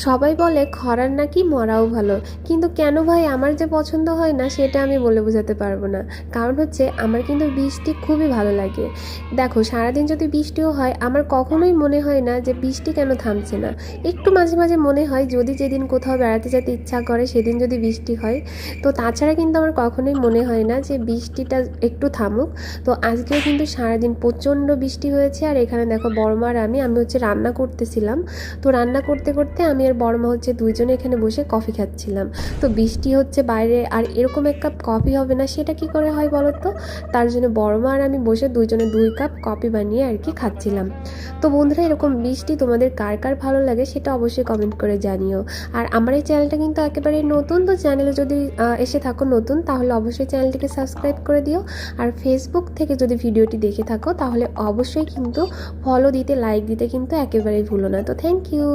সবাই বলে খরার নাকি মরাও ভালো, কিন্তু কেন ভাই আমার যে পছন্দ হয় না সেটা আমি বলে বোঝাতে পারবো না। কারণ হচ্ছে আমার কিন্তু বৃষ্টি খুবই ভালো লাগে। দেখো, সারাদিন যদি বৃষ্টিও হয় আমার কখনোই মনে হয় না যে বৃষ্টি কেন থামছে না। একটু মাঝে মাঝে মনে হয় যদি যেদিন কোথাও বেড়াতে যেতে ইচ্ছা করে সেদিন যদি বৃষ্টি হয়। তো তাছাড়া কিন্তু আমার কখনোই মনে হয় না যে বৃষ্টিটা একটু থামুক। তো আজকেও কিন্তু সারাদিন প্রচণ্ড বৃষ্টি হয়েছে। আর এখানে দেখো বড় মা আর আমি হচ্ছে রান্না করতেছিলাম। তো রান্না করতে করতে আমি আর বড় মা হচ্ছে দুইজনে এখানে বসে কফি খাচ্ছিলাম। তো বৃষ্টি হচ্ছে বাইরে, আর এরকম এক কাপ কফি হবে না সেটা কি করে হয় বলো তো। তার জন্য বড় মা আর আমি বসে দুইজনে 2 কাপ কফি বানিয়ে আর কি খাচ্ছিলাম। তো বন্ধুরা, এরকম বৃষ্টি তোমাদের কার কার ভালো লাগে সেটা অবশ্যই কমেন্ট করে জানিও। আর আমার এই চ্যানেলটা কিন্তু একেবারে নতুন, তো চ্যানেলে যদি এসে থাকো নতুন তাহলে অবশ্যই চ্যানেলটিকে সাবস্ক্রাইব করে দিও। আর ফেসবুক থেকে যদি ভিডিওটি দেখে থাকো তাহলে অবশ্যই কিন্তু ফলো দিতে, লাইক দিতে কিন্তু একেবারেই ভুলো না। তো থ্যাংক ইউ।